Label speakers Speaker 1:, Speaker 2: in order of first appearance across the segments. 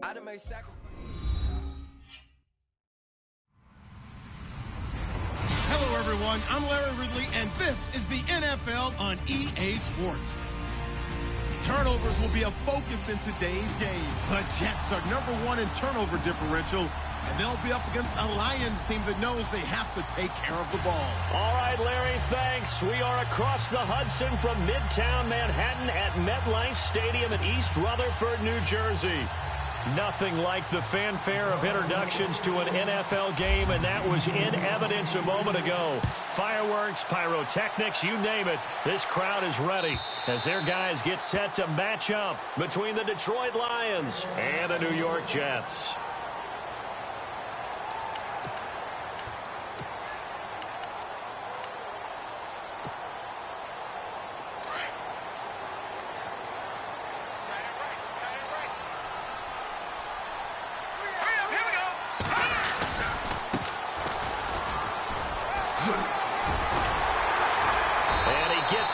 Speaker 1: I done made sacrifices.
Speaker 2: Hello, everyone. I'm Larry Ridley, and this is the NFL on EA Sports. Turnovers will be a focus in today's game. The Jets are #1 in turnover differential, and they'll be up against a Lions team that knows they have to take care of the ball.
Speaker 3: All right, Larry, thanks. We are across the Hudson from Midtown Manhattan at MetLife Stadium in East Rutherford, New Jersey. Nothing like the fanfare of introductions to an NFL game, and that was in evidence a moment ago. Fireworks, pyrotechnics, you name it. This crowd is ready as their guys get set to match up between the Detroit Lions and the New York Jets.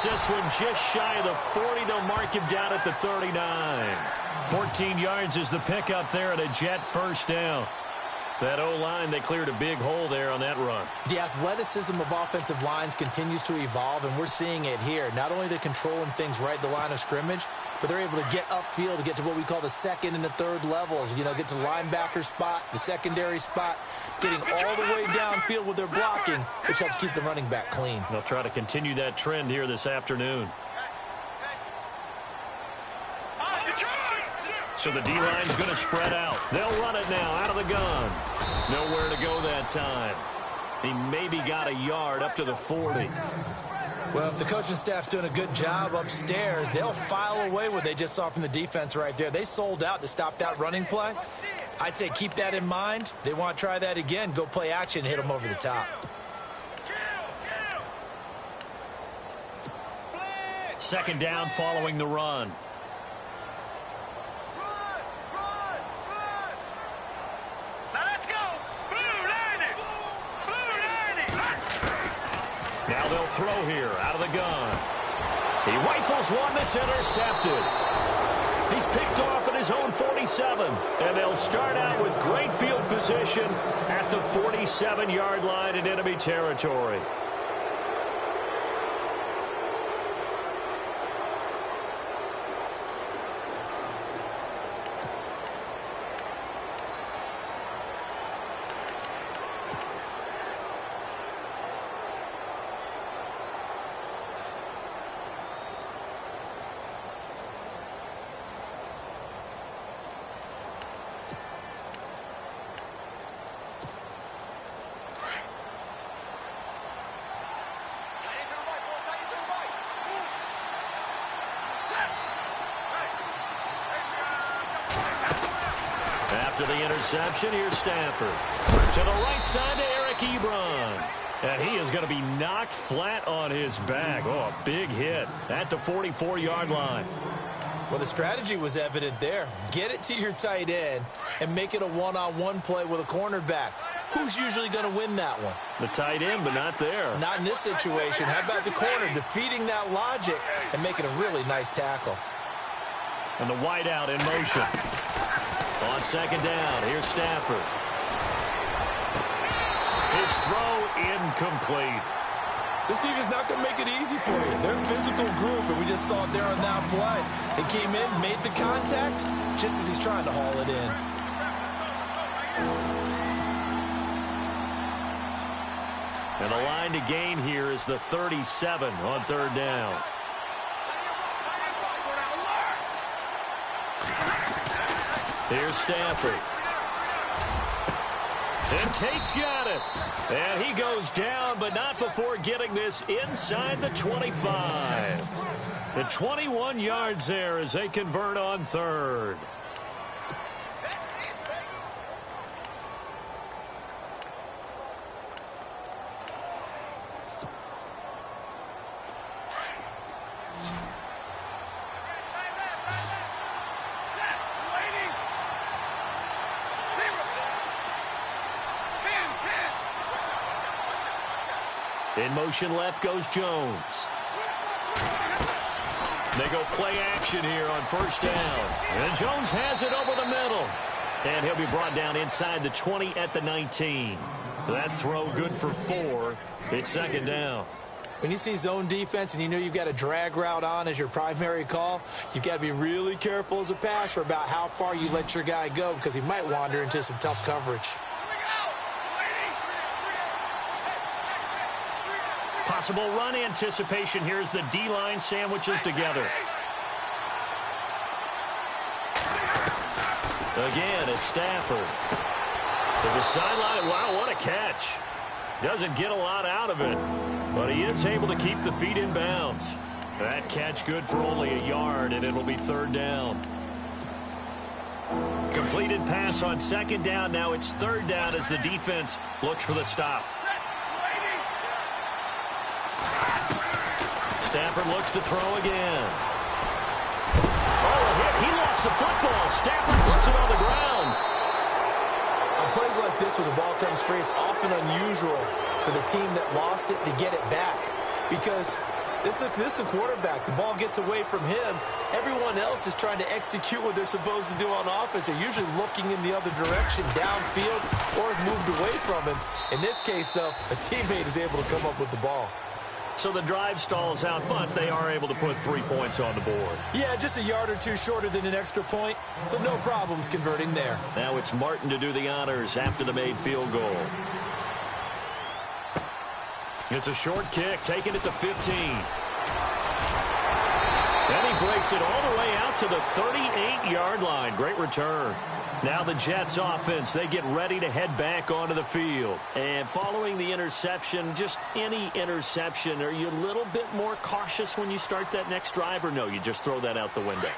Speaker 3: This one just shy of the 40. They'll mark him down at the 39. 14 yards is the pickup there, and a Jet first down. That O-line, they cleared a big hole there on that run.
Speaker 4: The athleticism of offensive lines continues to evolve, and we're seeing it here. Not only are they controlling things right at the line of scrimmage, but they're able to get upfield to get to what we call the second and the third levels. You know, get to the linebacker spot, the secondary spot, getting all the way downfield with their blocking, which helps keep the running back clean.
Speaker 3: They'll try to continue that trend here this afternoon. So the D-line's going to spread out. They'll run it now out of the gun. Nowhere to go that time. He maybe got a yard up to the 40.
Speaker 4: Well, if the coaching staff's doing a good job upstairs, they'll file away what they just saw from the defense right there. They sold out to stop that running play. I'd say keep that in mind. They want to try that again. Go play action, hit them over the top.
Speaker 3: Second down following the run. Now they'll throw here out of the gun. He rifles one that's intercepted. He's picked off at his own 47. And they'll start out with great field position at the 47-yard line in enemy territory. After the interception, here's Stafford. To the right side to Eric Ebron. And he is going to be knocked flat on his back. Oh, a big hit at the 44-yard line.
Speaker 4: Well, the strategy was evident there. Get it to your tight end and make it a one-on-one play with a cornerback. Who's usually going to win that one?
Speaker 3: The tight end, but not there.
Speaker 4: Not in this situation. How about the corner defeating that logic and making a really nice tackle?
Speaker 3: And the wideout in motion. On second down, here's Stafford. His throw incomplete.
Speaker 4: This team is not going to make it easy for you. They're a physical group, and we just saw it there on that play. They came in, made the contact, just as he's trying to haul it in.
Speaker 3: And the line to gain here is the 37 on third down. Here's Stafford. And Tate's got it. And he goes down, but not before getting this inside the 25. The 21 yards there as they convert on third. In motion left goes Jones. They go play action here on first down. And Jones has it over the middle. And he'll be brought down inside the 20 at the 19. That throw good for 4. It's second down.
Speaker 4: When you see zone defense and you know you've got a drag route on as your primary call, you've got to be really careful as a passer about how far you let your guy go because he might wander into some tough coverage.
Speaker 3: Possible run anticipation here as the D-line sandwiches together. Again, it's Stafford. To the sideline. Wow, what a catch. Doesn't get a lot out of it, but he is able to keep the feet in bounds. That catch good for only a yard, and it'll be third down. Completed pass on second down. Now it's third down as the defense looks for the stop. Stafford looks to throw again. Oh, a hit. He lost the football. Stafford puts it on the ground.
Speaker 4: On plays like this where the ball comes free, it's often unusual for the team that lost it to get it back because this is a quarterback. The ball gets away from him. Everyone else is trying to execute what they're supposed to do on offense. They're usually looking in the other direction, downfield, or moved away from him. In this case, though, a teammate is able to come up with the ball.
Speaker 3: So the drive stalls out, but they are able to put 3 points on the board.
Speaker 4: Yeah, just a yard or two shorter than an extra point, so no problems converting there.
Speaker 3: Now it's Martin to do the honors after the made field goal. It's a short kick, taking it to 15. Then he breaks it all the way out to the 38-yard line. Great return. Now the Jets offense, they get ready to head back onto the field. And following the interception, just any interception, are you a little bit more cautious when you start that next drive, or no, you just throw that out the window?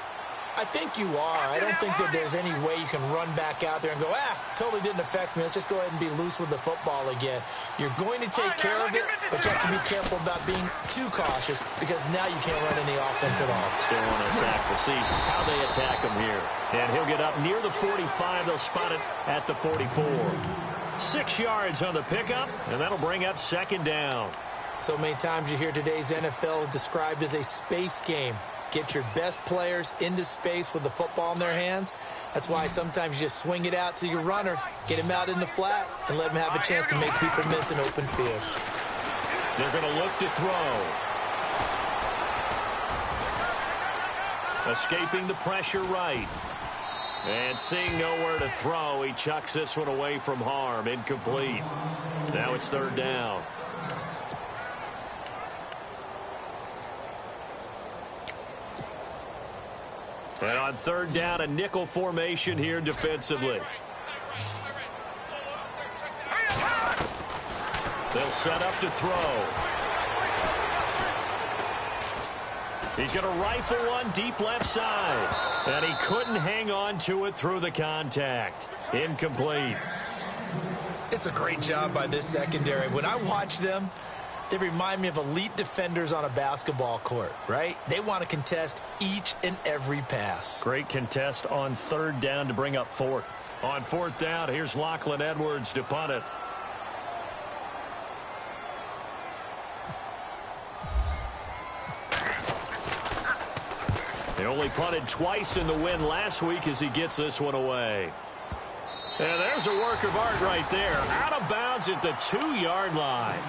Speaker 4: I think you are. I don't think that there's any way you can run back out there and go, totally didn't affect me. Let's just go ahead and be loose with the football again. You're going to take care of it, but you have to be careful about being too cautious because now you can't run any offense at all.
Speaker 3: Still want to attack. We'll see how they attack him here. And he'll get up near the 45. They'll spot it at the 44. 6 yards on the pickup, and that'll bring up second down.
Speaker 4: So many times you hear today's NFL described as a space game. Get your best players into space with the football in their hands. That's why sometimes you just swing it out to your runner, get him out in the flat, and let him have a chance to make people miss an open field.
Speaker 3: They're going to look to throw. Escaping the pressure right. And seeing nowhere to throw, he chucks this one away from harm. Incomplete. Now it's third down. And on third down, a nickel formation here defensively. They'll set up to throw. He's going to rifle one deep left side. And he couldn't hang on to it through the contact. Incomplete.
Speaker 4: It's a great job by this secondary. When I watch them, they remind me of elite defenders on a basketball court, right? They want to contest each and every pass.
Speaker 3: Great contest on third down to bring up fourth. On fourth down, here's Lachlan Edwards to punt it. He only punted twice in the win last week as he gets this one away. And there's a work of art right there. Out of bounds at the 2-yard line.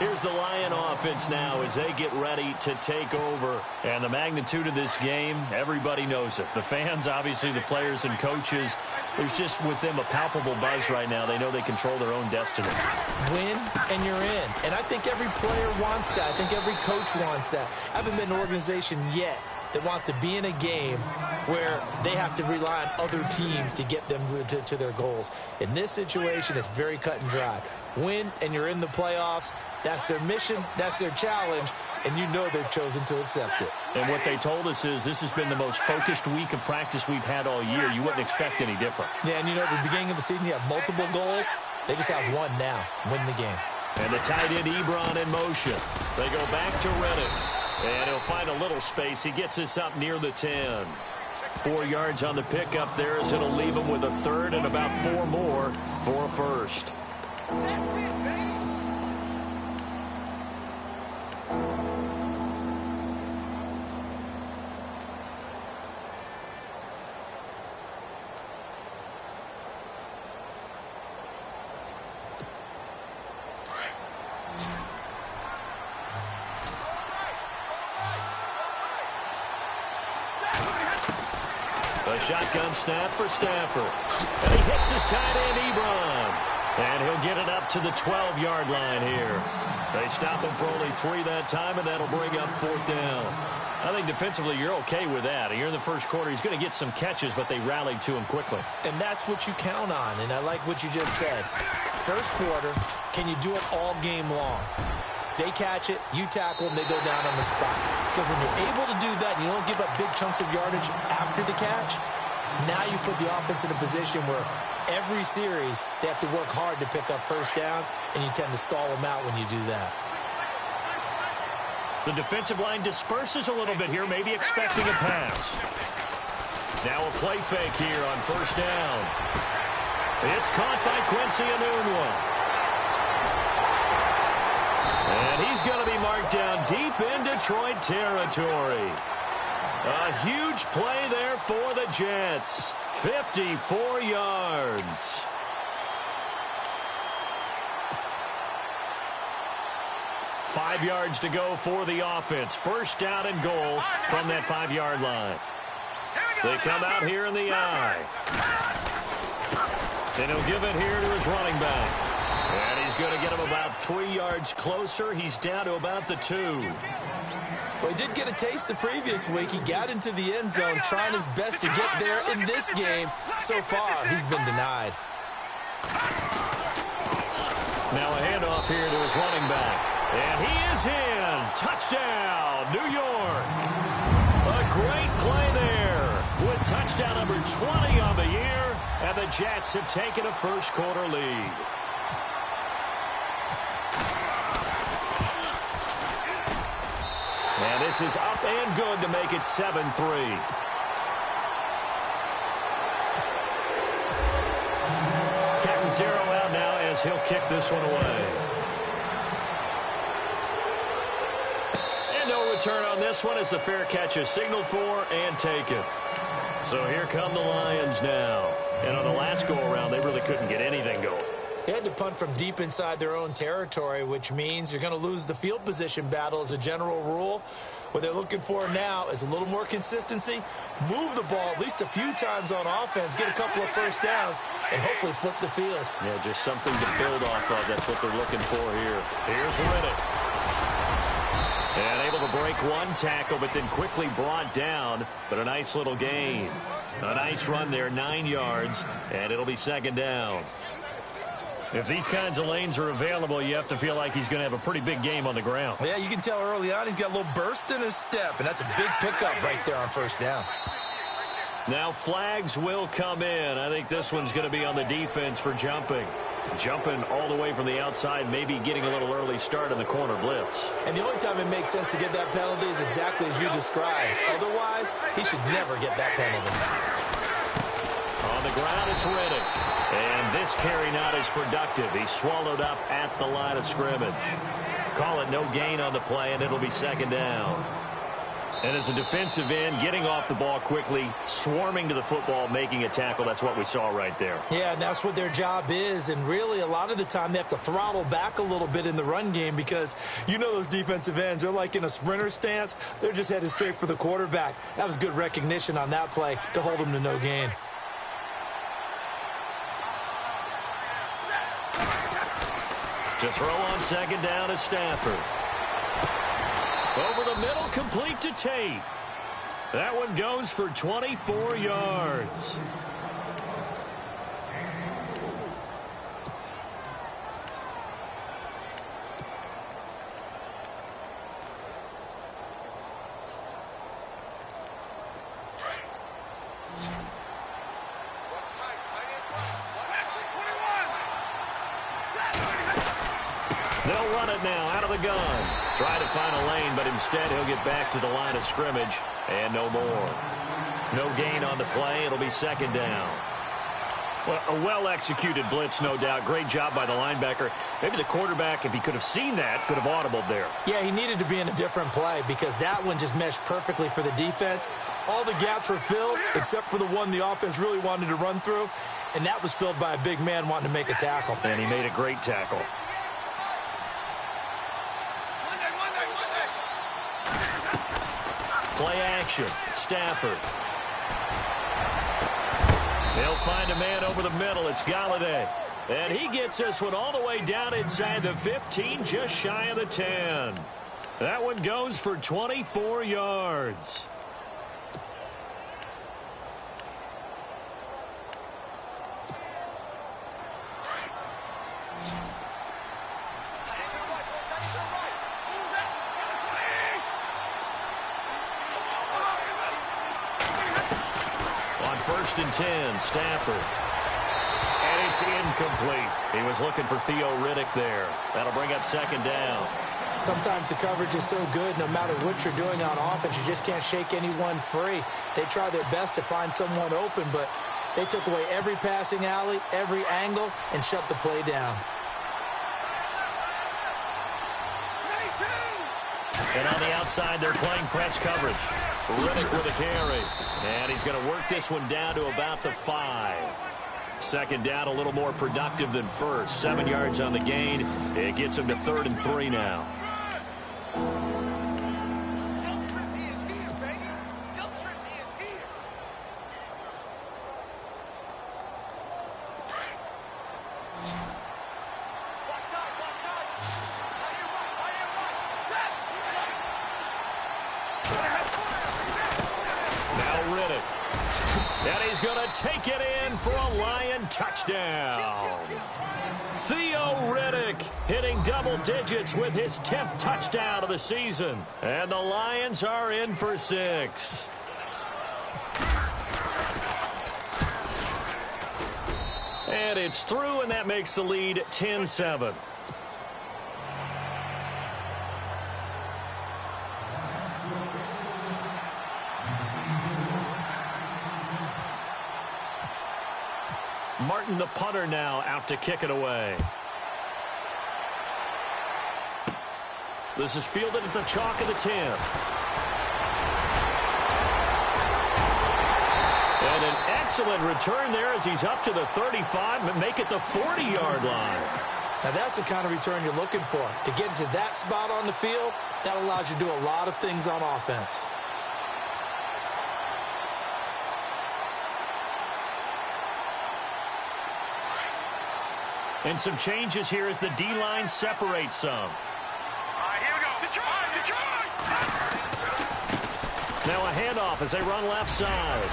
Speaker 3: Here's the Lion offense now as they get ready to take over. And the magnitude of this game, everybody knows it. The fans, obviously the players and coaches, there's just with them a palpable buzz right now. They know they control their own destiny.
Speaker 4: Win and you're in. And I think every player wants that. I think every coach wants that. I haven't been an organization yet that wants to be in a game where they have to rely on other teams to get them to their goals. In this situation, it's very cut and dry. Win and you're in the playoffs. That's their mission. That's their challenge. And you know they've chosen to accept it.
Speaker 3: And what they told us is this has been the most focused week of practice we've had all year. You wouldn't expect any different.
Speaker 4: Yeah, and you know, at the beginning of the season, you have multiple goals. They just have one now. Win the game.
Speaker 3: And the tight end Ebron in motion. They go back to Reddick. And he'll find a little space. He gets us up near the 10. 4 yards on the pickup there as it'll leave him with a third and about 4 more for a first. A shotgun snap for Stafford. And he hits his tight end, Ebron. And he'll get it up to the 12-yard line here. They stop him for only 3 that time, and that'll bring up 4th down. I think defensively you're okay with that. Here in the first quarter, he's going to get some catches, but they rallied to him quickly.
Speaker 4: And that's what you count on, and I like what you just said. First quarter, can you do it all game long? They catch it, you tackle them, they go down on the spot. Because when you're able to do that and you don't give up big chunks of yardage after the catch, now you put the offense in a position where every series they have to work hard to pick up first downs, and you tend to stall them out when you do that.
Speaker 3: The defensive line disperses a little bit here, maybe expecting a pass. Now a play fake here on first down. It's caught by Quincy Enunwa. And he's going to be marked down deep in Detroit territory. A huge play there for the Jets. 54 yards. Five yards to go for the offense. First down and goal from that 5-yard line. They come out here in the I. And he'll give it here to his running back. And he's going to get him about 3 yards closer. He's down to about the 2.
Speaker 4: Well, he did get a taste the previous week. He got into the end zone trying his best to get there in this game. So far, he's been denied.
Speaker 3: Now a handoff here to his running back. And he is in. Touchdown, New York. A great play there with touchdown number 20 on the year. And the Jets have taken a first quarter lead. And this is up and good to make it 7-3. Captain Zero out now as he'll kick this one away. And no return on this one as the fair catch is signaled for and taken. So here come the Lions now. And on the last go-around, they really couldn't get anything going.
Speaker 4: They had to punt from deep inside their own territory, which means you're going to lose the field position battle as a general rule. What they're looking for now is a little more consistency, move the ball at least a few times on offense, get a couple of first downs, and hopefully flip the field.
Speaker 3: Yeah, just something to build off of. That's what they're looking for here. Here's Riddick. And able to break one tackle, but then quickly brought down. But a nice little gain. A nice run there, 9 yards, and it'll be second down. If these kinds of lanes are available, you have to feel like he's going to have a pretty big game on the ground.
Speaker 4: Yeah, you can tell early on he's got a little burst in his step, and that's a big pickup right there on first down.
Speaker 3: Now flags will come in. I think this one's going to be on the defense for jumping. Jumping all the way from the outside, maybe getting a little early start in the corner blitz.
Speaker 4: And the only time it makes sense to get that penalty is exactly as you described. Otherwise, he should never get that penalty.
Speaker 3: On the ground, it's Riddick. And this carry not as productive. He's swallowed up at the line of scrimmage. Call it no gain on the play, and it'll be second down. And as a defensive end, getting off the ball quickly, swarming to the football, making a tackle, that's what we saw right there.
Speaker 4: Yeah, and that's what their job is. And really, a lot of the time, they have to throttle back a little bit in the run game because you know those defensive ends, they're like in a sprinter stance. They're just headed straight for the quarterback. That was good recognition on that play to hold them to no gain.
Speaker 3: To throw on second down is Stafford. Over the middle, complete to Tate. That one goes for 24 yards. They'll run it now out of the gun. Try to find a lane, but instead he'll get back to the line of scrimmage and no more. No gain on the play. It'll be second down. Well, a well-executed blitz, no doubt. Great job by the linebacker. Maybe the quarterback, if he could have seen that, could have audibled there.
Speaker 4: Yeah, he needed to be in a different play because that one just meshed perfectly for the defense. All the gaps were filled except for the one the offense really wanted to run through, and that was filled by a big man wanting to make a tackle.
Speaker 3: And he made a great tackle. Play action. Stafford. He'll find a man over the middle. It's Galladay. And he gets this one all the way down inside the 15, just shy of the 10. That one goes for 24 yards. On 1st and 10, Stafford. And it's incomplete. He was looking for Theo Riddick there. That'll bring up 2nd down.
Speaker 4: Sometimes the coverage is so good, no matter what you're doing on offense, you just can't shake anyone free. They try their best to find someone open, but they took away every passing alley, every angle, and shut the play down.
Speaker 3: And on the outside, they're playing press coverage. Riddick with a carry. And he's going to work this one down to about the 5. 2nd down, a little more productive than first. 7 yards on the gain. It gets him to 3rd and 3 now. Take it in for a Lion touchdown. Theo Riddick hitting double digits with his 10th touchdown of the season. And the Lions are in for 6. And it's through, and that makes the lead 10-7. Martin, the punter, now out to kick it away. This is fielded at the chalk of the 10. And an excellent return there as he's up to the 35 and make it the 40-yard line.
Speaker 4: Now that's the kind of return you're looking for. To get into that spot on the field, that allows you to do a lot of things on offense.
Speaker 3: And some changes here as the D-line separates some.
Speaker 1: All right, here we go. Detroit!
Speaker 3: Now a handoff as they run left side.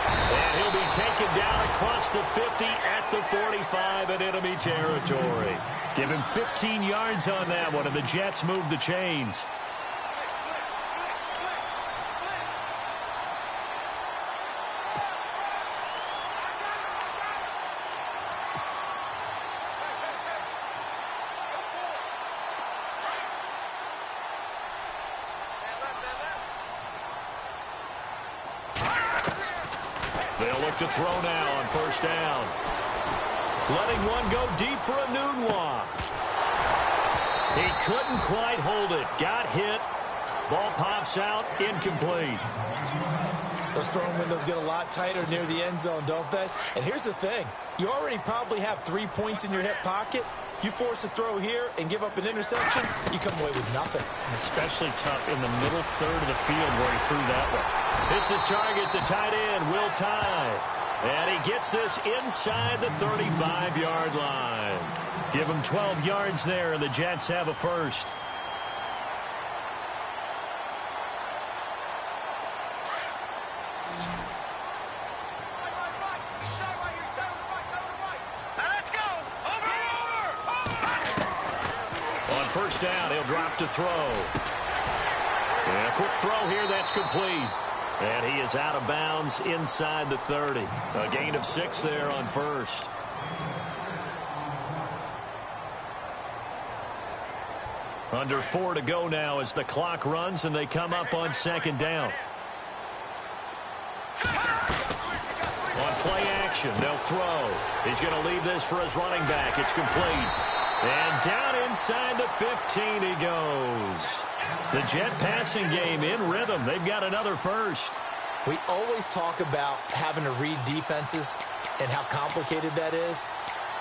Speaker 3: And he'll be taken down across the 50 at the 45 in enemy territory. Give him 15 yards on that one, and the Jets move the chains. They'll look to throw now on 1st down. Letting one go deep for a Nunwa. He couldn't quite hold it. Got hit. Ball pops out. Incomplete.
Speaker 4: Those throwing windows get a lot tighter near the end zone, don't they? And here's the thing. You already probably have 3 points in your hip pocket. You force a throw here and give up an interception, you come away with nothing.
Speaker 3: Especially tough in the middle third of the field where he threw that one. It's his target, the tight end, Will Tye. And he gets this inside the 35-yard line. Give him 12 yards there, and the Jets have a first. On 1st down, he'll drop to throw. And a quick throw here, that's complete. And he is out of bounds inside the 30. A gain of 6 there on 1st. Under 4 to go now as the clock runs and they come up on 2nd down. On play action, they'll throw. He's going to leave this for his running back. It's complete. And down inside the 15 he goes. The Jet passing game in rhythm. They've got another first.
Speaker 4: We always talk about having to read defenses and how complicated that is.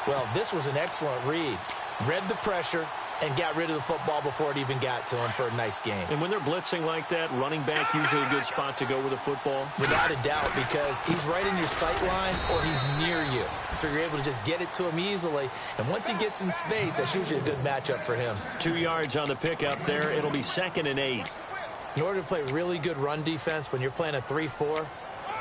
Speaker 4: Well, this was an excellent read. Read the pressure, and got rid of the football before it even got to him for a nice game.
Speaker 3: And when they're blitzing like that, running back usually a good spot to go with the football?
Speaker 4: Without a doubt, because he's right in your sight line or he's near you. So you're able to just get it to him easily. And once he gets in space, that's usually a good matchup for him.
Speaker 3: 2 yards on the pickup there. It'll be 2nd and 8.
Speaker 4: In order to play really good run defense when you're playing a 3-4,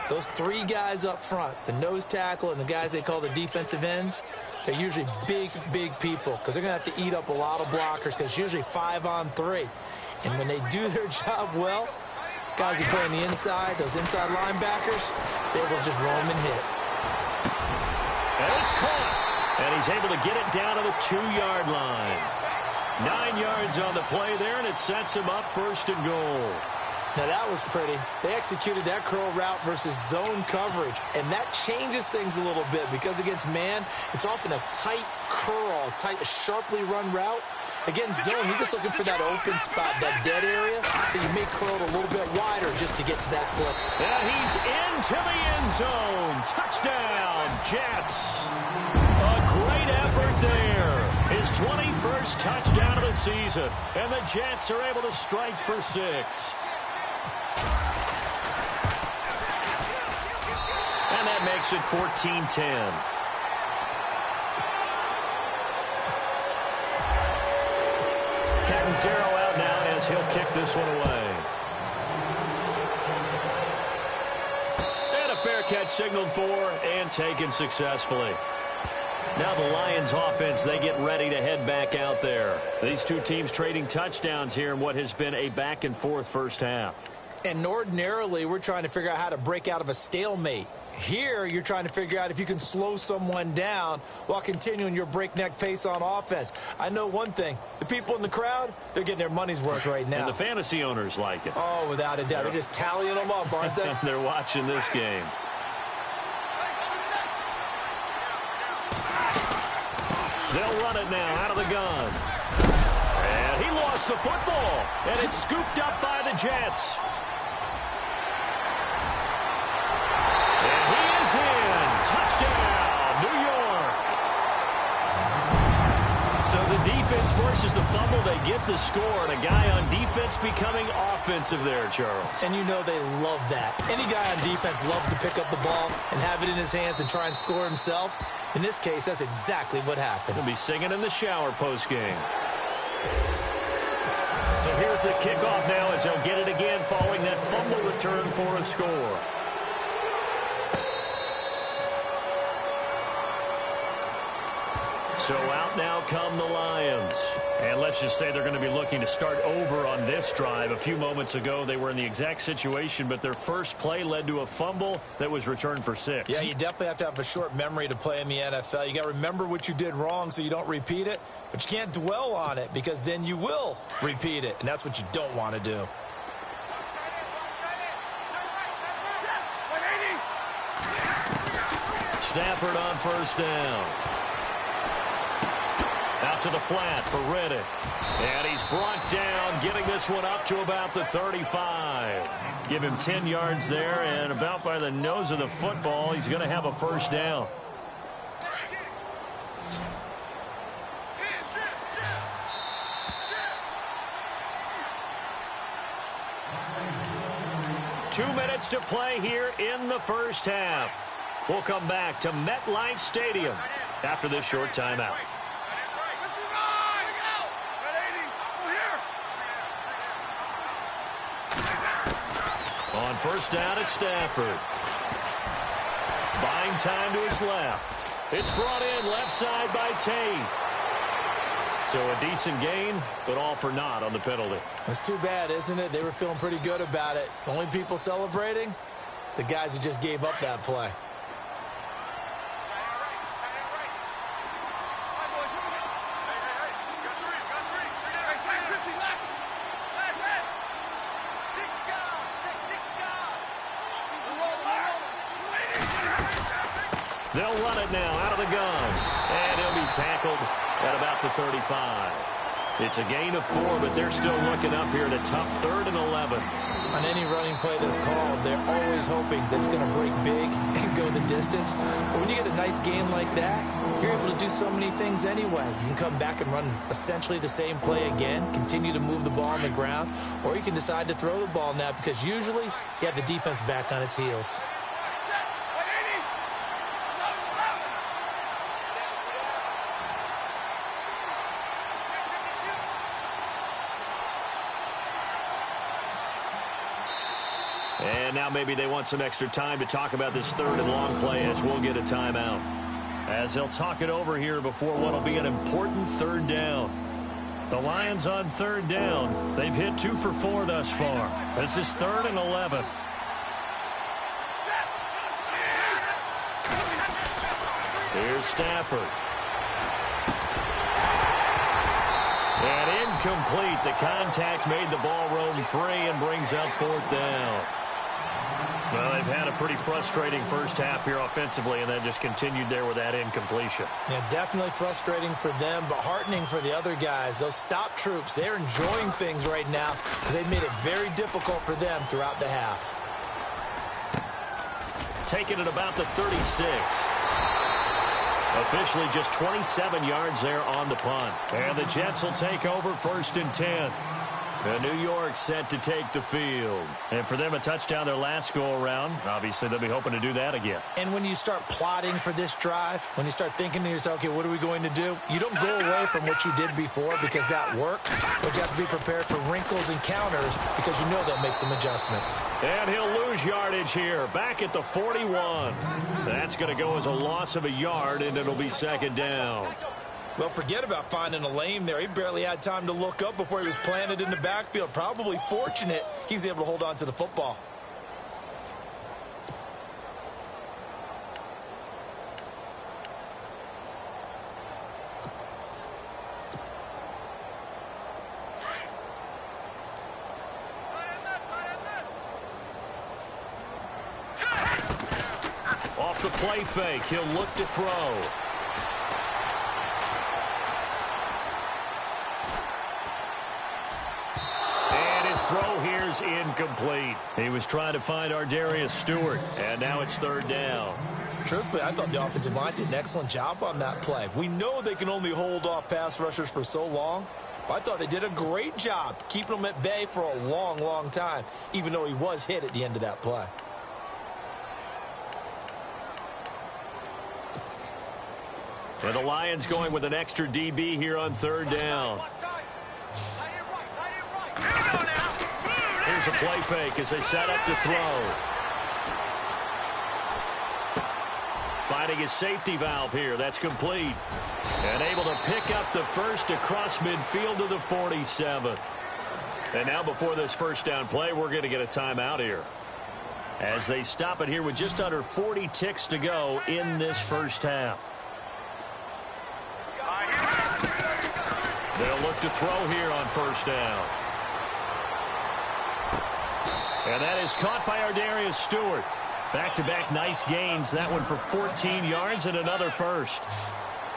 Speaker 4: those 3 guys up front, the nose tackle and the guys they call the defensive ends, they're usually big, big people because they're going to have to eat up a lot of blockers because it's usually 5 on 3. And when they do their job well, guys who play on the inside, those inside linebackers, they will just roam and hit.
Speaker 3: And it's caught. And he's able to get it down to the 2-yard line. 9 yards on the play there, and it sets him up 1st and goal.
Speaker 4: Now, that was pretty. They executed that curl route versus zone coverage, and that changes things a little bit because against man, it's often a tight curl, a sharply run route. Against zone, you're just looking for that open spot, that dead area, so you may curl it a little bit wider just to get to that split.
Speaker 3: And he's into the end zone. Touchdown, Jets. A great effort there. His 21st touchdown of the season, and the Jets are able to strike for 6. And that makes it 14-10. Catanzaro out now as he'll kick this one away. And a fair catch signaled for and taken successfully. Now the Lions offense, they get ready to head back out there. These two teams trading touchdowns here in what has been a back-and-forth first half.
Speaker 4: And ordinarily, we're trying to figure out how to break out of a stalemate. Here, you're trying to figure out if you can slow someone down while continuing your breakneck pace on offense. I know one thing. The people in the crowd, they're getting their money's worth right now.
Speaker 3: And the fantasy owners like it.
Speaker 4: Oh, without a doubt. They're just tallying them up, aren't they?
Speaker 3: They're watching this game. They'll run it now out of the gun. And he lost the football. And it's scooped up by the Jets. And he is in. Touchdown, New York. So the defense forces the fumble. They get the score. And a guy on defense becoming offensive there, Charles.
Speaker 4: And you know they love that. Any guy on defense loves to pick up the ball and have it in his hands and try and score himself. In this case, that's exactly what happened.
Speaker 3: He'll be singing in the shower postgame. So here's the kickoff now as they'll get it again following that fumble return for a score. So out now come the Lions. And let's just say they're going to be looking to start over on this drive. A few moments ago, they were in the exact situation, but their first play led to a fumble that was returned for 6.
Speaker 4: Yeah, you definitely have to have a short memory to play in the NFL. You got to remember what you did wrong so you don't repeat it, but you can't dwell on it because then you will repeat it, and that's what you don't want to do.
Speaker 3: Stafford on first down. Out to the flat for Reddick. And he's brought down, getting this one up to about the 35. Give him 10 yards there, and about by the nose of the football, he's going to have a first down. Two minutes to play here in the first half. We'll come back to MetLife Stadium after this short timeout. On first down, it's Stafford. Buying time to his left. It's brought in left side by Tate. So a decent gain, but all for naught on the penalty.
Speaker 4: That's too bad, isn't it? They were feeling pretty good about it. The only people celebrating, the guys who just gave up that play.
Speaker 3: They'll run it now out of the gun. And he'll be tackled at about the 35. It's a gain of 4, but they're still looking up here at a tough 3rd and 11.
Speaker 4: On any running play that's called, they're always hoping that it's going to break big and go the distance. But when you get a nice gain like that, you're able to do so many things anyway. You can come back and run essentially the same play again, continue to move the ball on the ground, or you can decide to throw the ball now because usually you have the defense back on its heels.
Speaker 3: And now maybe they want some extra time to talk about this 3rd and long play as we'll get a timeout. As they'll talk it over here before what will be an important 3rd down. The Lions on 3rd down. They've hit 2 for 4 thus far. This is 3rd and 11. Here's Stafford. And incomplete. The contact made the ball roam free and brings up 4th down. Well, they've had a pretty frustrating first half here offensively, and then just continued there with that incompletion.
Speaker 4: Yeah, definitely frustrating for them, but heartening for the other guys. Those stop troops, they're enjoying things right now because they've made it very difficult for them throughout the half.
Speaker 3: Taken at about the 36. Officially just 27 yards there on the punt. And the Jets will take over 1st and 10. And New York set to take the field. And for them, a touchdown their last go-around. Obviously, they'll be hoping to do that again.
Speaker 4: And when you start plotting for this drive, when you start thinking to yourself, okay, what are we going to do? You don't go away from what you did before because that worked. But you have to be prepared for wrinkles and counters because you know they'll make some adjustments.
Speaker 3: And he'll lose yardage here. Back at the 41. That's going to go as a loss of a yard, and it'll be 2nd down.
Speaker 4: Well, forget about finding a lane there. He barely had time to look up before he was planted in the backfield. Probably fortunate he was able to hold on to the football.
Speaker 3: Off the play fake, he'll look to throw. Throw here's incomplete. He was trying to find Ardarius Stewart, and now it's 3rd down.
Speaker 4: Truthfully, I thought the offensive line did an excellent job on that play. We know they can only hold off pass rushers for so long. I thought they did a great job keeping them at bay for a long, long time, even though he was hit at the end of that play.
Speaker 3: And the Lions going with an extra DB here on 3rd down. Here's a play fake as they set up to throw. Finding his safety valve here. That's complete. And able to pick up the first across midfield to the 47. And now before this 1st down play, we're going to get a timeout here. As they stop it here with just under 40 ticks to go in this 1st half. They'll look to throw here on 1st down. And that is caught by Ardarius Stewart. Back-to-back nice gains. That one for 14 yards and another first.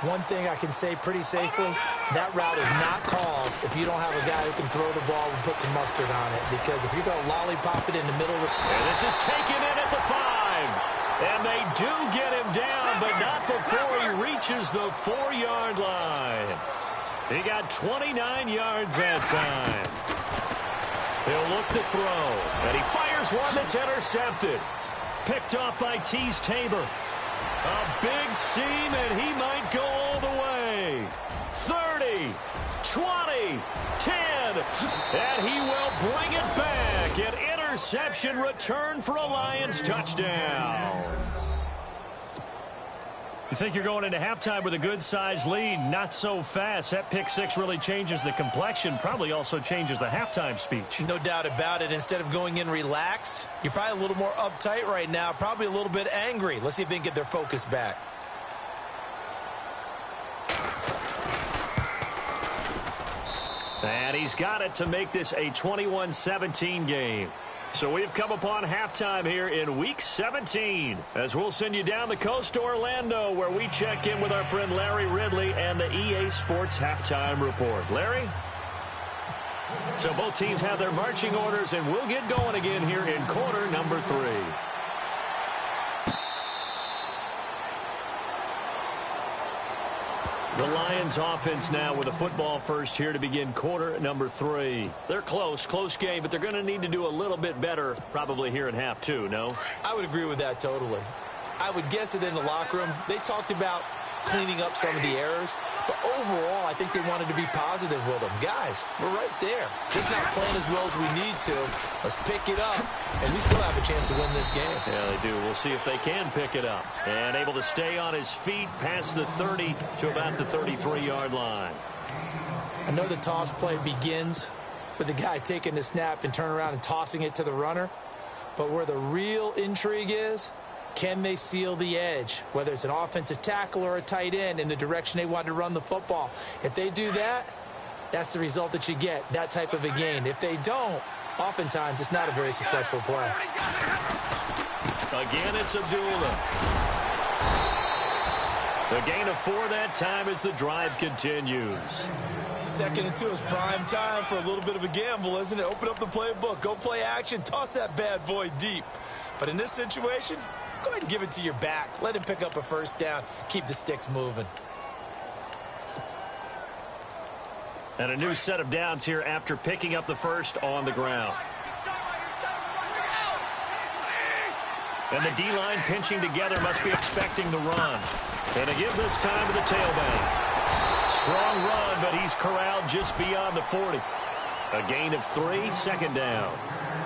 Speaker 4: One thing I can say pretty safely, that route is not called if you don't have a guy who can throw the ball and put some mustard on it. Because if you're going to lollipop it in the middle of the...
Speaker 3: And this is taken in at the 5. And they do get him down, but not before he reaches the 4-yard line. He got 29 yards that time. He'll look to throw. And he fires one that's intercepted. Picked off by Tease Tabor. A big seam, and he might go all the way. 30, 20, 10. And he will bring it back. An interception return for a Lions touchdown. You think you're going into halftime with a good-sized lead. Not so fast. That pick six really changes the complexion. Probably also changes the halftime speech.
Speaker 4: No doubt about it. Instead of going in relaxed, you're probably a little more uptight right now. Probably a little bit angry. Let's see if they can get their focus back.
Speaker 3: And he's got it to make this a 21-17 game. So we've come upon halftime here in Week 17 as we'll send you down the coast to Orlando where we check in with our friend Larry Ridley and the EA Sports Halftime Report. Larry? So both teams have their marching orders, and we'll get going again here in quarter number 3. The Lions offense now with a football first here to begin quarter number 3. They're close game, but they're going to need to do a little bit better probably here in half 2, no?
Speaker 4: I would agree with that totally. I would guess it in the locker room. They talked about cleaning up some of the errors, but overall, I think they wanted to be positive with them. Guys, we're right there. Just not playing as well as we need to. Let's pick it up, and we still have a chance to win this game.
Speaker 3: Yeah, they do. We'll see if they can pick it up. And able to stay on his feet past the 30 to about the 33-yard line.
Speaker 4: I know the toss play begins with the guy taking the snap and turning around and tossing it to the runner, but where the real intrigue is, can they seal the edge, whether it's an offensive tackle or a tight end, in the direction they want to run the football? If they do that, that's the result that you get, that type of a gain. If they don't, oftentimes it's not a very successful play.
Speaker 3: Again, it's Abdullah. The gain of 4 that time as the drive continues.
Speaker 4: 2nd and 2 is prime time for a little bit of a gamble, isn't it? Open up the playbook, go play action, toss that bad boy deep. But in this situation, go ahead and give it to your back. Let him pick up a first down. Keep the sticks moving.
Speaker 3: And a new set of downs here after picking up the first on the ground. And the D-line pinching together must be expecting the run. And a give this time to the tailback. Strong run, but he's corralled just beyond the 40. A gain of 3, 2nd down.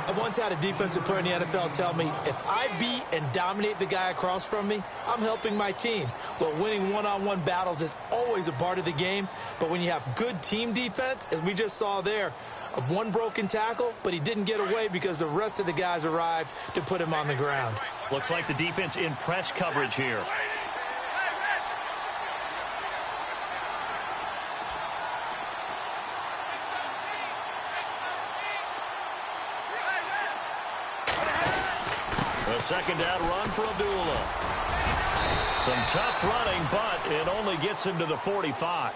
Speaker 4: I once had a defensive player in the NFL tell me, if I beat and dominate the guy across from me, I'm helping my team. Well, winning one-on-one battles is always a part of the game, but when you have good team defense, as we just saw there, of one broken tackle, but he didn't get away because the rest of the guys arrived to put him on the ground.
Speaker 3: Looks like the defense in press coverage here. A 2nd down run for Abdullah. Some tough running, but it only gets him to the 45.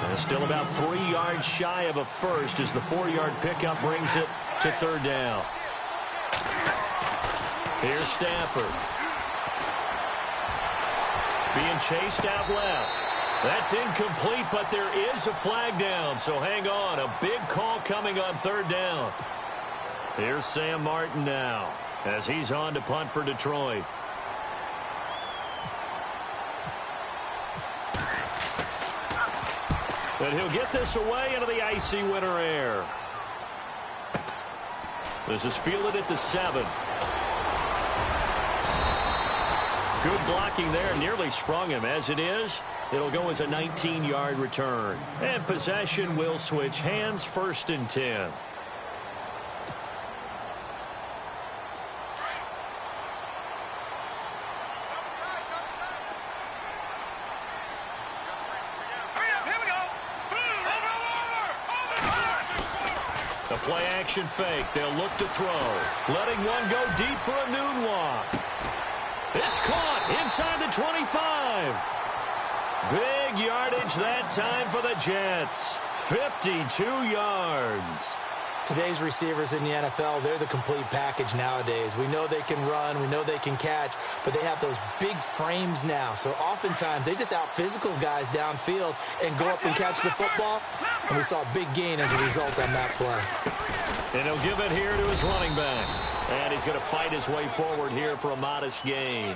Speaker 3: And still about 3 yards shy of a first as the 4-yard pickup brings it to 3rd down. Here's Stafford. Being chased out left. That's incomplete, but there is a flag down, so hang on. A big call coming on 3rd down. Here's Sam Martin now, as he's on to punt for Detroit. And he'll get this away into the icy winter air. This is fielded at the 7. Good blocking there, nearly sprung him. As it is, it'll go as a 19-yard return. And possession will switch hands, 1st and 10. Play-action fake. They'll look to throw. Letting one go deep for a noon walk. It's caught inside the 25. Big yardage that time for the Jets. 52 yards.
Speaker 4: Today's receivers in the NFL, they're the complete package nowadays. We know they can run, we know they can catch, but they have those big frames now. So oftentimes they just out-physical guys downfield and go up and catch the football. And we saw a big gain as a result on that play.
Speaker 3: And he'll give it here to his running back. And he's going to fight his way forward here for a modest gain.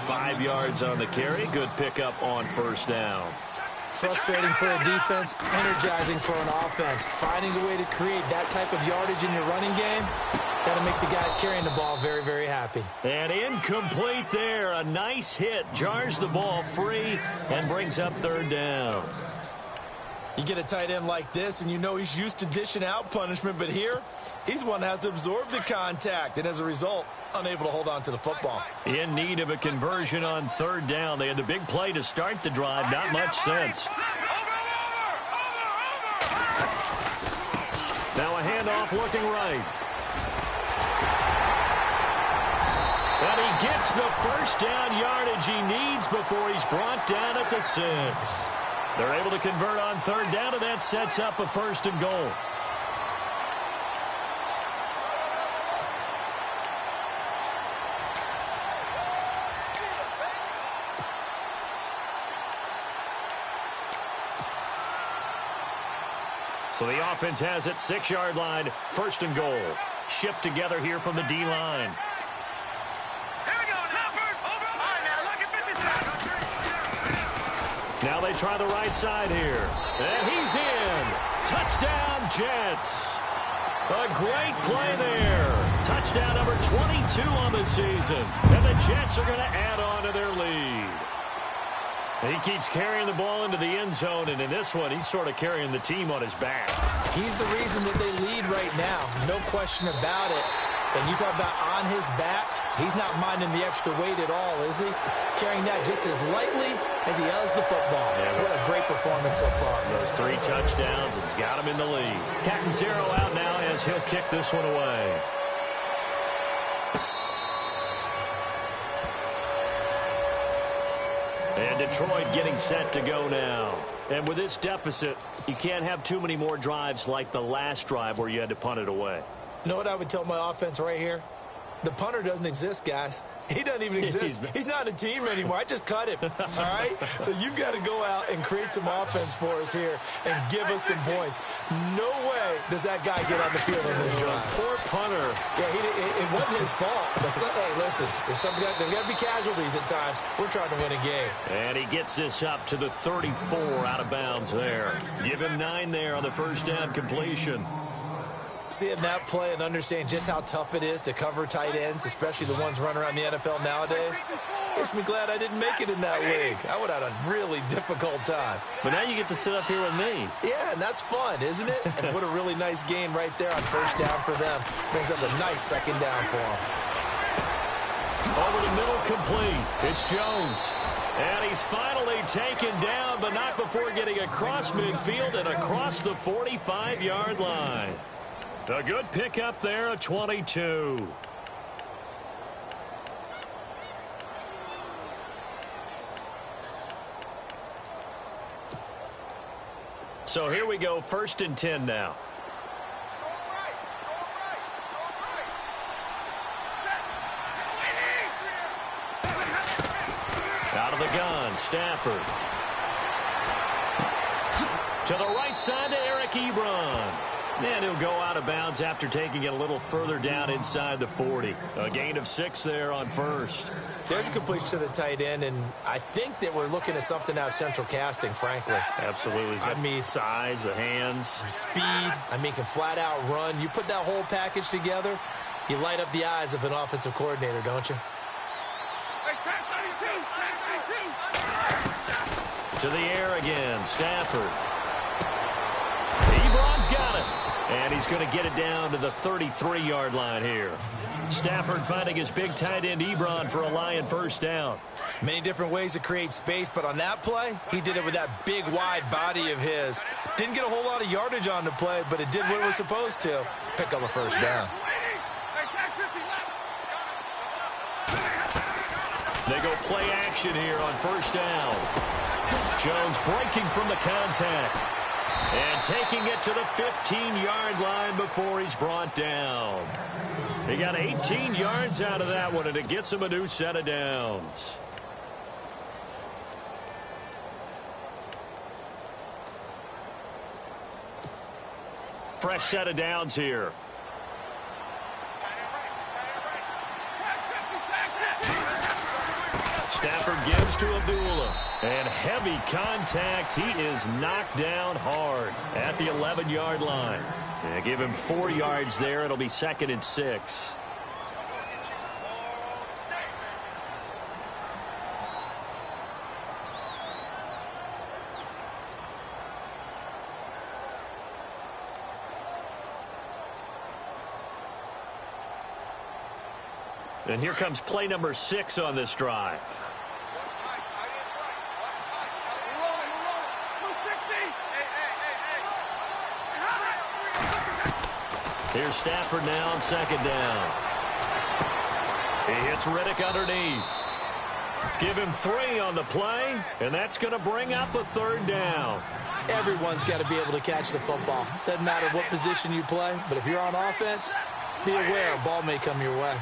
Speaker 3: 5 yards on the carry. Good pickup on 1st down.
Speaker 4: Frustrating for a defense, energizing for an offense. Finding a way to create that type of yardage in your running game, that'll make the guys carrying the ball very, very happy.
Speaker 3: And incomplete there. A nice hit. Jars the ball free and brings up 3rd down.
Speaker 4: You get a tight end like this, and you know he's used to dishing out punishment, but here, he's one that has to absorb the contact, and as a result, unable to hold on to the football.
Speaker 3: In need of a conversion on 3rd down. They had the big play to start the drive. Not much sense. Now a handoff looking right. And he gets the 1st down yardage he needs before he's brought down at the 6. They're able to convert on 3rd down, and that sets up a 1st and goal. So the offense has it, 6-yard line, 1st and goal. Shift together here from the D-line.
Speaker 1: Here we go, Hopper. Over. All right, now look at 50.
Speaker 3: Now they try the right side here. And he's in. Touchdown, Jets. A great play there. Touchdown number 22 on the season. And the Jets are going to add on to their lead. He keeps carrying the ball into the end zone, and in this one, he's sort of carrying the team on his back.
Speaker 4: He's the reason that they lead right now. No question about it. And you talk about on his back, he's not minding the extra weight at all, is he? Carrying that just as lightly as he does the football.
Speaker 3: Yeah,
Speaker 4: what a great performance so far.
Speaker 3: Those 3 touchdowns, it's got him in the lead. Catanzaro out now as he'll kick this one away. And Detroit getting set to go now. And with this deficit, you can't have too many more drives like the last drive where you had to punt it away.
Speaker 4: You know what I would tell my offense right here? The punter doesn't exist, guys. He doesn't even exist. He's not a team anymore. I just cut him, all right? So you've got to go out and create some offense for us here and give us some points. No way does that guy get on the field in this drive.
Speaker 3: Poor punter.
Speaker 4: Yeah, it wasn't his fault. But hey, listen, there's got to be casualties at times. We're trying to win a game.
Speaker 3: And he gets this up to the 34 out of bounds there. Give him 9 there on the first down completion.
Speaker 4: Seeing that play and understanding just how tough it is to cover tight ends, especially the ones running around the NFL nowadays, makes me glad I didn't make it in that league. I would have had a really difficult time.
Speaker 3: But now you get to sit up here with me.
Speaker 4: Yeah, and that's fun, isn't it? And what a really nice game right there on first down for them. Brings up a nice second down for them.
Speaker 3: Over the middle, complete. It's Jones. And he's finally taken down, but not before getting across midfield and across the 45-yard line. A good pickup there, a 22. So here we go, 1st and 10 now. Out of the gun, Stafford. To the right side to Eric Ebron. And he'll go out of bounds after taking it a little further down inside the 40. A gain of 6 there on first.
Speaker 4: There's a completion to the tight end, and I think that we're looking at something out of central casting, frankly.
Speaker 3: Absolutely.
Speaker 4: I mean,
Speaker 3: size, the hands.
Speaker 4: Speed. I mean, can flat out run. You put that whole package together, you light up the eyes of an offensive coordinator, don't you?
Speaker 3: To the air again, Stafford. Ebron's got it. And he's going to get it down to the 33-yard line here. Stafford finding his big tight end Ebron for a Lion first down.
Speaker 4: Many different ways to create space, but on that play, he did it with that big, wide body of his. Didn't get a whole lot of yardage on the play, but it did what it was supposed to. Pick up a first down.
Speaker 3: They go play action here on first down. Jones breaking from the contact. And taking it to the 15-yard line before he's brought down. He got 18 yards out of that one, and it gets him a new set of downs. Fresh set of downs here. Stafford gives to Abdullah. And heavy contact. He is knocked down hard at the 11-yard line. They give him 4 yards there. It'll be 2nd and 6. And here comes play number 6 on this drive. Here's Stafford now on 2nd down. He hits Riddick underneath. Give him 3 on the play, and that's going to bring up a 3rd down.
Speaker 4: Everyone's got to be able to catch the football. Doesn't matter what position you play, but if you're on offense, be aware a ball may come your way.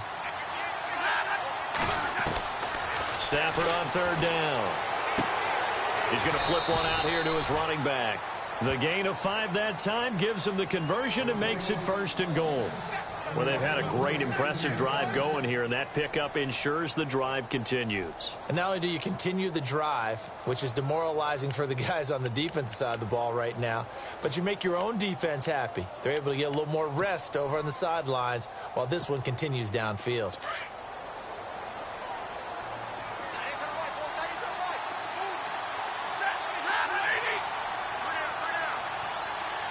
Speaker 3: Stafford on 3rd down. He's going to flip one out here to his running back. The gain of 5 that time gives them the conversion and makes it 1st and goal. Well, they've had a great, impressive drive going here, and that pickup ensures the drive continues.
Speaker 4: And not only do you continue the drive, which is demoralizing for the guys on the defensive side of the ball right now, but you make your own defense happy. They're able to get a little more rest over on the sidelines while this one continues downfield.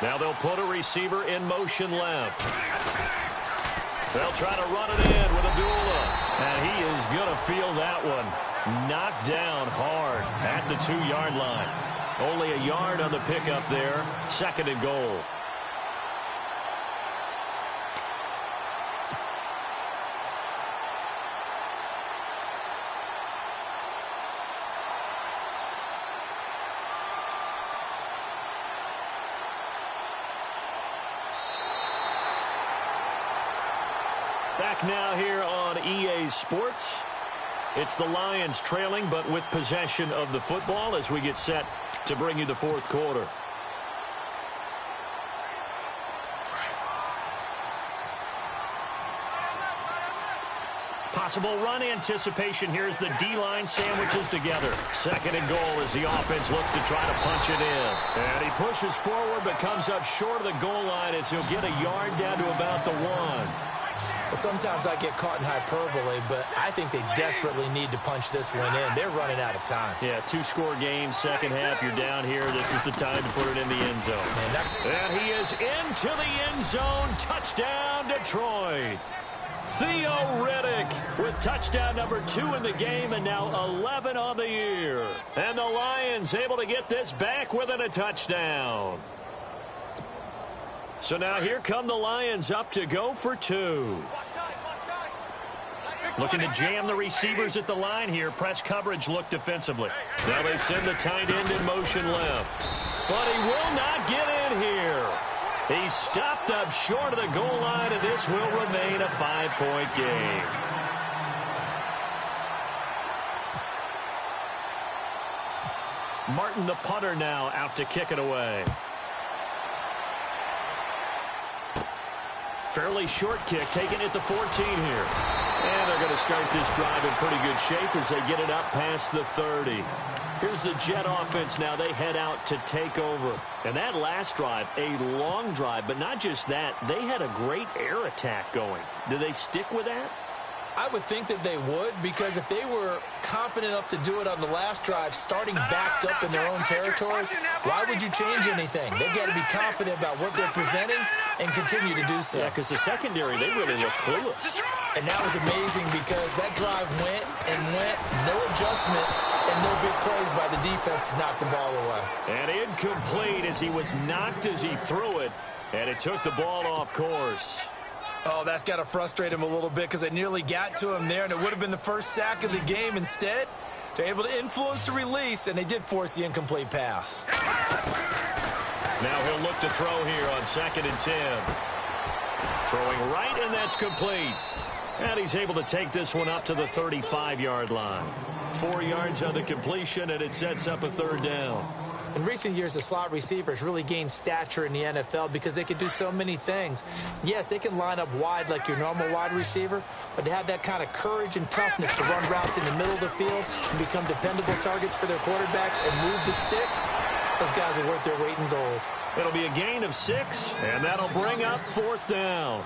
Speaker 3: Now they'll put a receiver in motion left. They'll try to run it in with Abdullah. And he is going to feel that one. Knocked down hard at the 2-yard line. Only a yard on the pickup there. 2nd and goal. Back now here on EA Sports. It's the Lions trailing, but with possession of the football as we get set to bring you the 4th quarter. Possible run anticipation here as the D-line sandwiches together. 2nd and goal as the offense looks to try to punch it in. And he pushes forward but comes up short of the goal line as he'll get a yard down to about the 1.
Speaker 4: Sometimes I get caught in hyperbole, but I think they desperately need to punch this one in. They're running out of time.
Speaker 3: Yeah, 2-score game, second half. You're down here. This is the time to put it in the end zone. And he is into the end zone. Touchdown, Detroit. Theo Riddick with touchdown number 2 in the game and now 11 on the year. And the Lions able to get this back within a touchdown. So now here come the Lions up to go for 2. Looking to jam the receivers at the line here. Press coverage look defensively. Now they send the tight end in motion left. But he will not get in here. He's stopped up short of the goal line, and this will remain a 5-point game. Martin, the punter, now out to kick it away. Fairly short kick, taken at the 14 here. And they're going to start this drive in pretty good shape as they get it up past the 30. Here's the Jet offense now. They head out to take over. And that last drive, a long drive, but not just that. They had a great air attack going. Do they stick with that?
Speaker 4: I would think that they would, because if they were confident enough to do it on the last drive, starting backed up in their own territory, why would you change anything? They've got to be confident about what they're presenting and continue to do so.
Speaker 3: Yeah, because the secondary, they really look clueless.
Speaker 4: And that was amazing because that drive went and went, no adjustments and no big plays by the defense to knock the ball away.
Speaker 3: And incomplete as he was knocked as he threw it, and it took the ball off course.
Speaker 4: Oh, that's got to frustrate him a little bit because they nearly got to him there, and it would have been the first sack of the game. Instead, they're able to influence the release, and they did force the incomplete pass.
Speaker 3: Now he'll look to throw here on 2nd and 10. Throwing right, and that's complete. And he's able to take this one up to the 35-yard line. 4 yards on the completion, and it sets up a 3rd down.
Speaker 4: In recent years, the slot receivers really gained stature in the NFL because they can do so many things. Yes, they can line up wide like your normal wide receiver, but to have that kind of courage and toughness to run routes in the middle of the field and become dependable targets for their quarterbacks and move the sticks, those guys are worth their weight in gold.
Speaker 3: It'll be a gain of 6, and that'll bring up 4th down.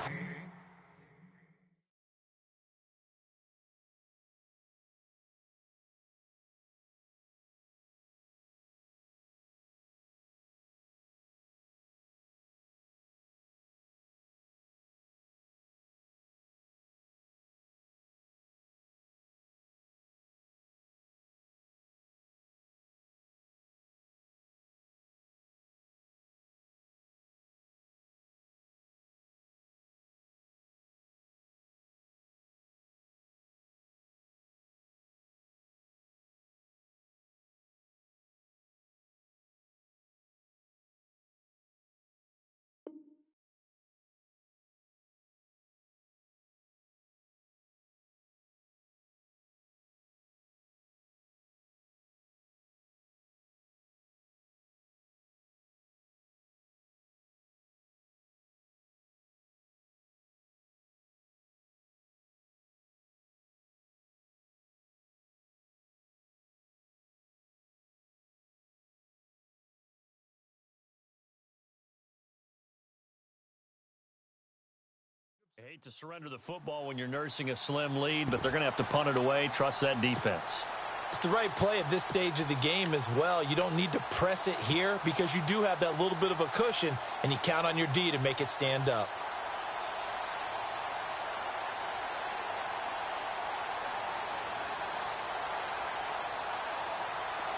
Speaker 3: hate to surrender the football when you're nursing a slim lead, but they're going to have to punt it away. Trust that defense.
Speaker 4: It's the right play at this stage of the game as well. You don't need to press it here because you do have that little bit of a cushion, and you count on your D to make it stand up.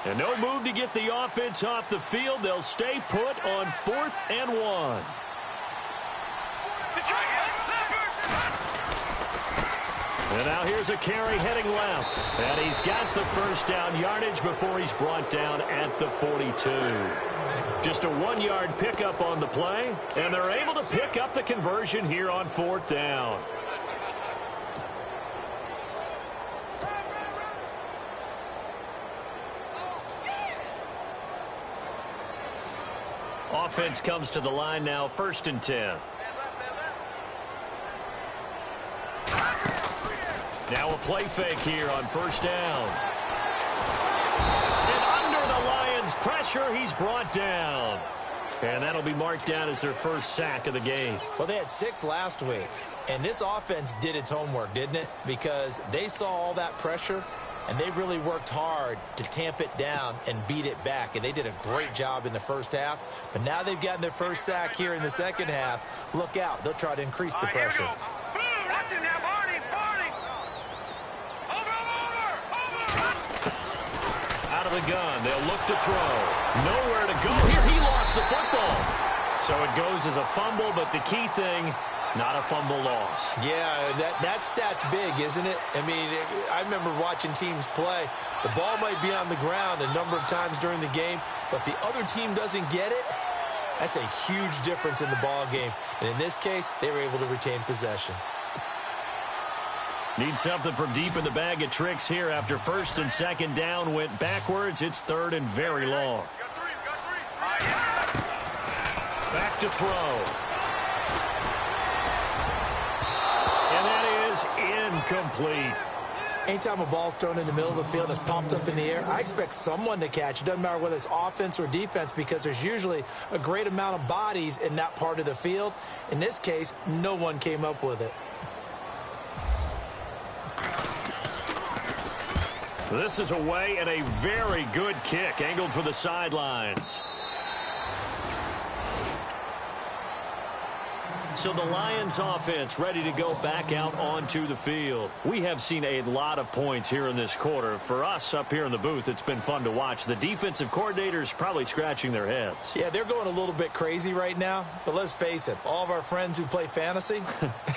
Speaker 3: And no move to get the offense off the field. They'll stay put on 4th and 1. And now here's a carry heading left. And he's got the first down yardage before he's brought down at the 42. Just a 1-yard pickup on the play. And they're able to pick up the conversion here on 4th down. Offense comes to the line now, 1st and 10. Now a play fake here on 1st down. And under the Lions' pressure, he's brought down. And that'll be marked down as their first sack of the game.
Speaker 4: Well, they had 6 last week. And this offense did its homework, didn't it? Because they saw all that pressure, and they really worked hard to tamp it down and beat it back. And they did a great job in the first half. But now they've gotten their first sack here in the second half. Look out. They'll try to increase the pressure.
Speaker 1: Watch it now, Barney.
Speaker 3: Out of the gun. They'll look to throw. Nowhere to go here. He lost the football. So it goes as a fumble, but the key thing, not a fumble loss.
Speaker 4: Yeah, that stat's big, isn't it? I mean, I remember watching teams play. The ball might be on the ground a number of times during the game, but the other team doesn't get it. That's a huge difference in the ball game. And in this case, they were able to retain possession.
Speaker 3: Need something from deep in the bag of tricks here after 1st and 2nd down went backwards. It's 3rd and very long. Back to throw. And that is incomplete.
Speaker 4: Anytime a ball's thrown in the middle of the field and it's popped up in the air, I expect someone to catch. It doesn't matter whether it's offense or defense because there's usually a great amount of bodies in that part of the field. In this case, no one came up with it.
Speaker 3: This is away and a very good kick angled for the sidelines. So the Lions offense ready to go back out onto the field. We have seen a lot of points here in this quarter. For us up here in the booth, it's been fun to watch. The defensive coordinators probably scratching their heads.
Speaker 4: Yeah, they're going a little bit crazy right now. But let's face it, all of our friends who play fantasy,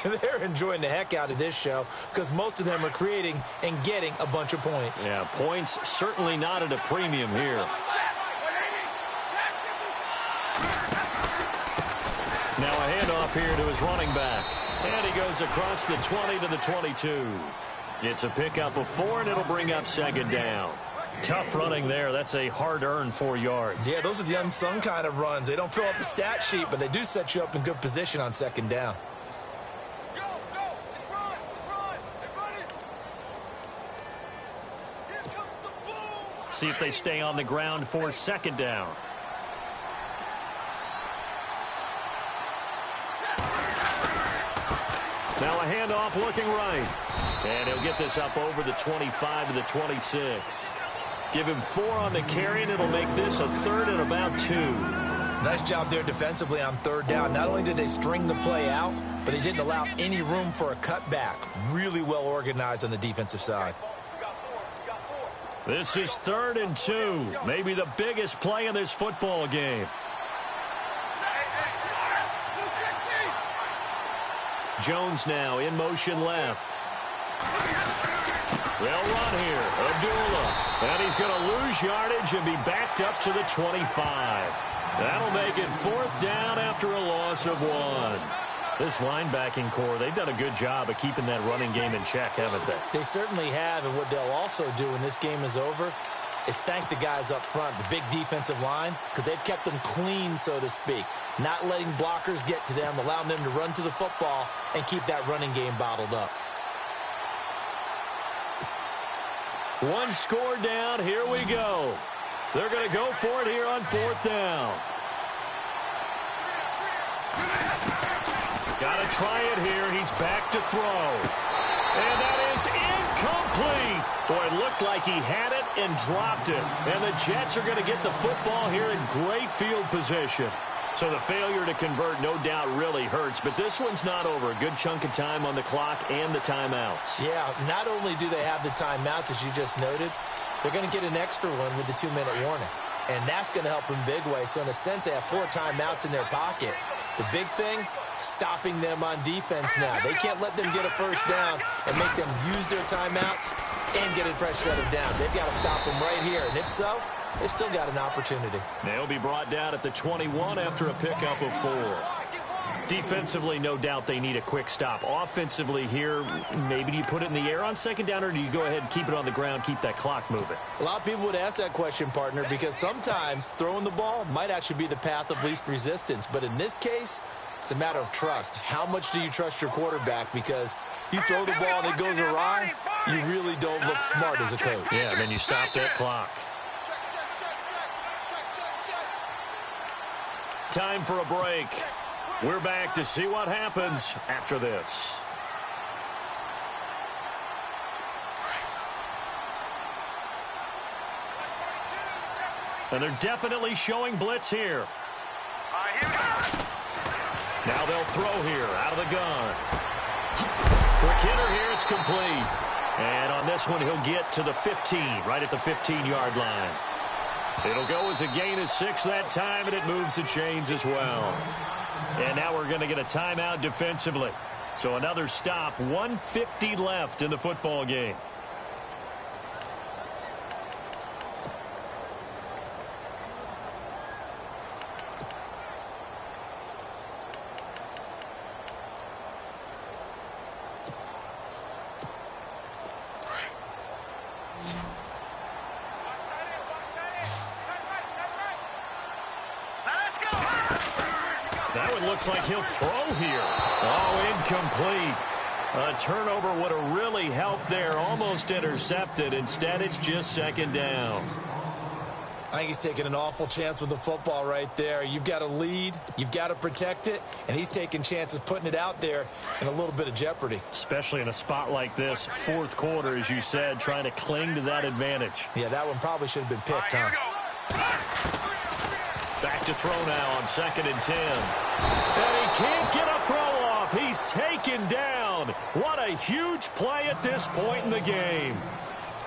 Speaker 4: they're enjoying the heck out of this show because most of them are creating and getting a bunch of points.
Speaker 3: Yeah, points certainly not at a premium here. Now a handoff here to his running back. And he goes across the 20 to the 22. It's a pickup of 4, and it'll bring up 2nd down. Tough running there. That's a hard-earned 4 yards.
Speaker 4: Yeah, those are the unsung kind of runs. They don't fill up the stat sheet, but they do set you up in good position on 2nd down.
Speaker 1: Go! Let's run! Here comes the boom!
Speaker 3: See if they stay on the ground for 2nd down. Now a handoff looking right. And he'll get this up over the 25 to the 26. Give him 4 on the carry, and it'll make this a 3rd and about 2.
Speaker 4: Nice job there defensively on 3rd down. Not only did they string the play out, but they didn't allow any room for a cutback. Really well organized on the defensive side.
Speaker 3: This is 3rd and 2. Maybe the biggest play in this football game. Jones now in motion left. They'll run here. Abdullah. And he's going to lose yardage and be backed up to the 25. That'll make it 4th down after a loss of 1. This linebacking core, they've done a good job of keeping that running game in check, haven't they?
Speaker 4: They certainly have, and what they'll also do when this game is over is thank the guys up front, the big defensive line, because they've kept them clean, so to speak. Not letting blockers get to them, allowing them to run to the football and keep that running game bottled up.
Speaker 3: 1 score down. Here we go. They're going to go for it here on 4th down. Got to try it here. He's back to throw. And that is incomplete. Boy, it looked like he had it and dropped it. And the Jets are going to get the football here in great field position. So the failure to convert, no doubt, really hurts. But this one's not over. A good chunk of time on the clock and the timeouts.
Speaker 4: Yeah, not only do they have the timeouts, as you just noted, they're going to get an extra one with the 2-minute warning. And that's going to help in a big way. So in a sense, they have 4 timeouts in their pocket. The big thing, stopping them on defense now. They can't let them get a first down and make them use their timeouts and get a fresh set of downs. They've got to stop them right here. And if so, they've still got an opportunity.
Speaker 3: They'll be brought down at the 21 after a pickup of 4. Defensively, no doubt they need a quick stop. Offensively here, maybe do you put it in the air on second down, or do you go ahead and keep it on the ground, keep that clock moving?
Speaker 4: A lot of people would ask that question, partner, because sometimes throwing the ball might actually be the path of least resistance. But in this case, it's a matter of trust. How much do you trust your quarterback? Because you throw the ball and it goes awry, you really don't look smart as a coach.
Speaker 3: Yeah, and then you stop that clock. Time for a break. We're back to see what happens after this. And they're definitely showing blitz here. Now they'll throw here out of the gun. For Kidder here, it's complete. And on this one, he'll get to the 15, right at the 15-yard line. It'll go as a gain of 6 that time, and it moves the chains as well. And now we're going to get a timeout defensively. So another stop, 1:50 left in the football game. Looks like he'll throw here. Oh, incomplete. A turnover would have really helped there. Almost intercepted. Instead, it's just second down.
Speaker 4: I think he's taking an awful chance with the football right there. You've got to lead. You've got to protect it. And he's taking chances putting it out there in a little bit of jeopardy.
Speaker 3: Especially in a spot like this, fourth quarter, as you said, trying to cling to that advantage.
Speaker 4: Yeah, that one probably should have been picked, huh?
Speaker 3: Back to throw now on 2nd and 10. And he can't get a throw off. He's taken down. What a huge play at this point in the game.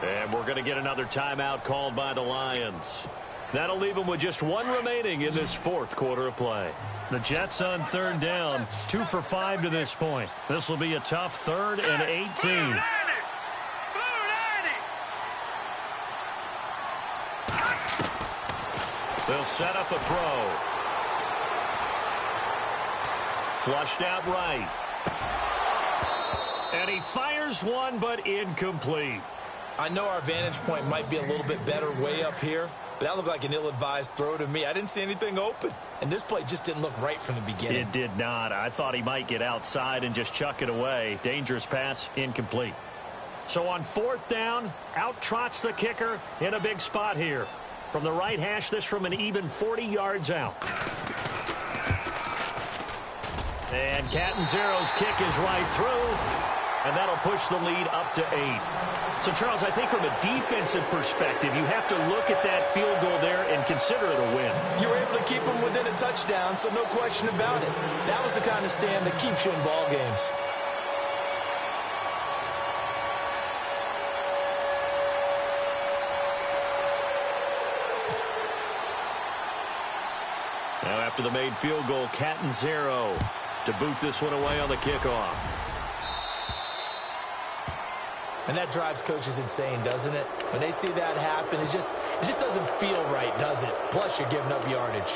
Speaker 3: And we're going to get another timeout called by the Lions. That'll leave them with just 1 remaining in this fourth quarter of play. The Jets on 3rd down, 2 for 5 to this point. This will be a tough 3rd and 18. They'll set up a throw. Flushed out right. And he fires one, but incomplete.
Speaker 4: I know our vantage point might be a little bit better way up here, but that looked like an ill-advised throw to me. I didn't see anything open, and this play just didn't look right from the beginning.
Speaker 3: It did not. I thought he might get outside and just chuck it away. Dangerous pass, incomplete. So on 4th down, out trots the kicker in a big spot here. From the right hash, this from an even 40 yards out. And Catanzaro's kick is right through, and that'll push the lead up to 8. So, Charles, I think from a defensive perspective, you have to look at that field goal there and consider it a win.
Speaker 4: You were able to keep them within a touchdown, so no question about it. That was the kind of stand that keeps you in ball games.
Speaker 3: Now after the made field goal, Catanzaro to boot this one away on the kickoff.
Speaker 4: And that drives coaches insane, doesn't it? When they see that happen, it just doesn't feel right, does it? Plus, you're giving up yardage.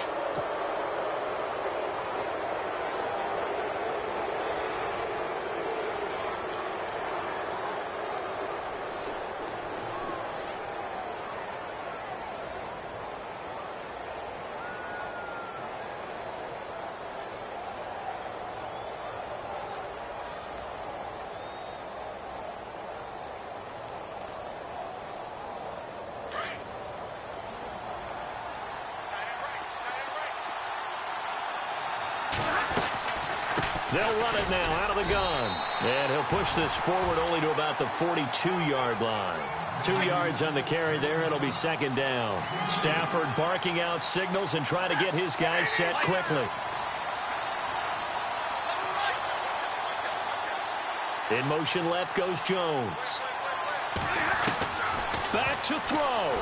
Speaker 3: They'll run it now out of the gun. And he'll push this forward only to about the 42-yard line. 2 yards on the carry there. It'll be second down. Stafford barking out signals and trying to get his guys set quickly. In motion left goes Jones. Back to throw.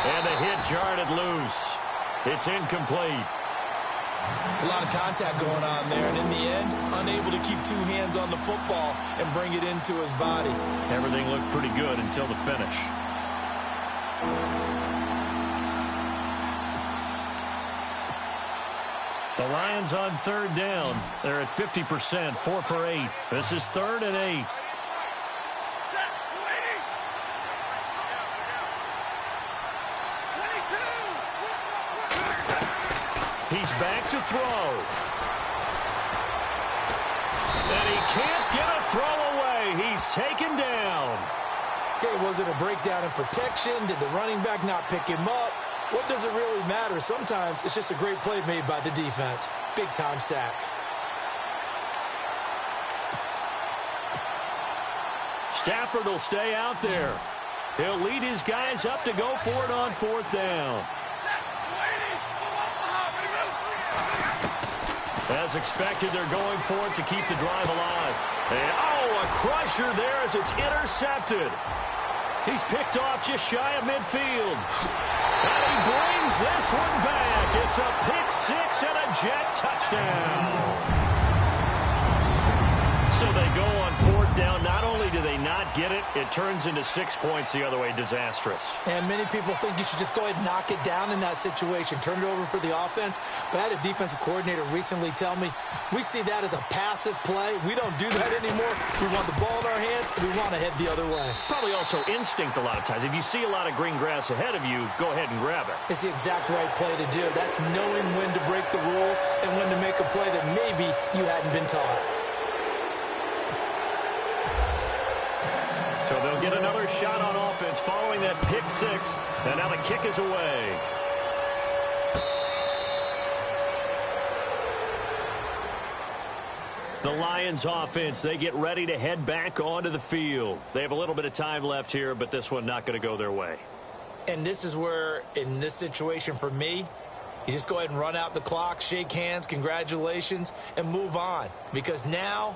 Speaker 3: And the hit jarred it loose. It's incomplete.
Speaker 4: It's a lot of contact going on there, and in the end, unable to keep 2 hands on the football and bring it into his body.
Speaker 3: Everything looked pretty good until the finish. The Lions on third down. They're at 50%, 4 for 8. This is 3rd and 8. He's back to throw. And he can't get a throw away. He's taken down.
Speaker 4: Okay, was it a breakdown in protection? Did the running back not pick him up? What does it really matter? Sometimes it's just a great play made by the defense. Big-time sack.
Speaker 3: Stafford will stay out there. He'll lead his guys up to go for it on 4th down. As expected, they're going for it to keep the drive alive. And, oh, a crusher there as it's intercepted. He's picked off just shy of midfield. And he brings this one back. It's a pick-6 and a Jet touchdown. So they go on 4th down. Not only do they not get it, it turns into 6 points the other way. Disastrous.
Speaker 4: And many people think you should just go ahead and knock it down in that situation. Turn it over for the offense. But I had a defensive coordinator recently tell me, we see that as a passive play. We don't do that anymore. We want the ball in our hands, and we want to head the other way.
Speaker 3: Probably also instinct a lot of times. If you see a lot of green grass ahead of you, go ahead and grab it.
Speaker 4: It's the exact right play to do. That's knowing when to break the rules and when to make a play that maybe you hadn't been taught.
Speaker 3: So they'll get another shot on offense following that pick-6, and now the kick is away. The Lions offense, they get ready to head back onto the field. They have a little bit of time left here, but this one not going to go their way.
Speaker 4: And this is where, in this situation for me, you just go ahead and run out the clock, shake hands, congratulations, and move on. Because now,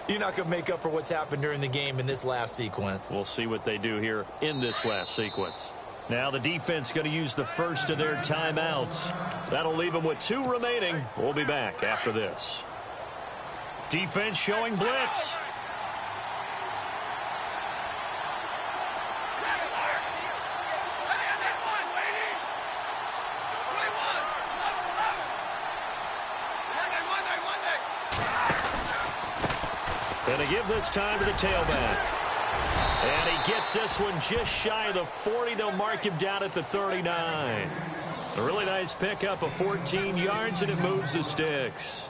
Speaker 4: you're not going to make up for what's happened during the game in this last sequence.
Speaker 3: We'll see what they do here in this last sequence. Now the defense going to use the first of their timeouts. That'll leave them with 2 remaining. We'll be back after this. Defense showing blitz. And they give this time to the tailback. And he gets this one just shy of the 40. They'll mark him down at the 39. A really nice pickup of 14 yards, and it moves the sticks.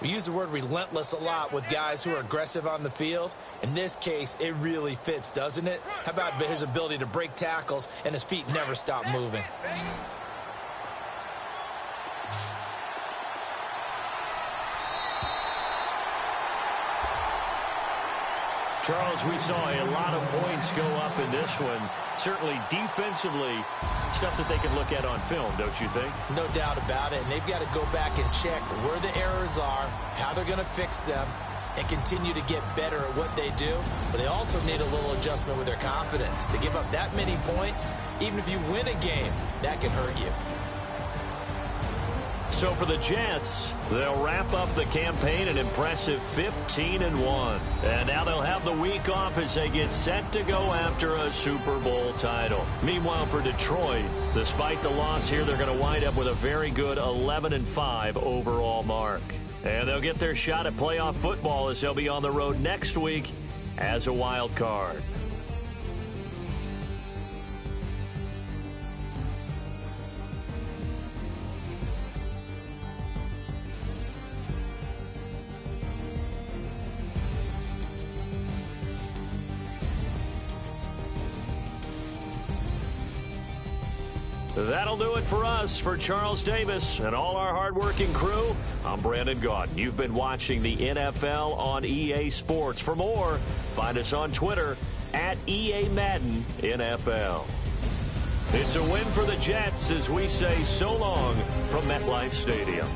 Speaker 4: We use the word relentless a lot with guys who are aggressive on the field. In this case, it really fits, doesn't it? How about his ability to break tackles and his feet never stop moving?
Speaker 3: Charles, we saw a lot of points go up in this one. Certainly defensively, stuff that they can look at on film, don't you think?
Speaker 4: No doubt about it. And they've got to go back and check where the errors are, how they're going to fix them, and continue to get better at what they do. But they also need a little adjustment with their confidence. To give up that many points, even if you win a game, that can hurt you.
Speaker 3: So for the Jets, they'll wrap up the campaign an impressive 15-1. And now they'll have the week off as they get set to go after a Super Bowl title. Meanwhile, for Detroit, despite the loss here, they're going to wind up with a very good 11-5 overall mark. And they'll get their shot at playoff football as they'll be on the road next week as a wild card. That'll do it for us. For Charles Davis and all our hardworking crew, I'm Brandon Gaudin. You've been watching the NFL on EA Sports. For more, find us on Twitter at EA Madden NFL. It's a win for the Jets as we say so long from MetLife Stadium.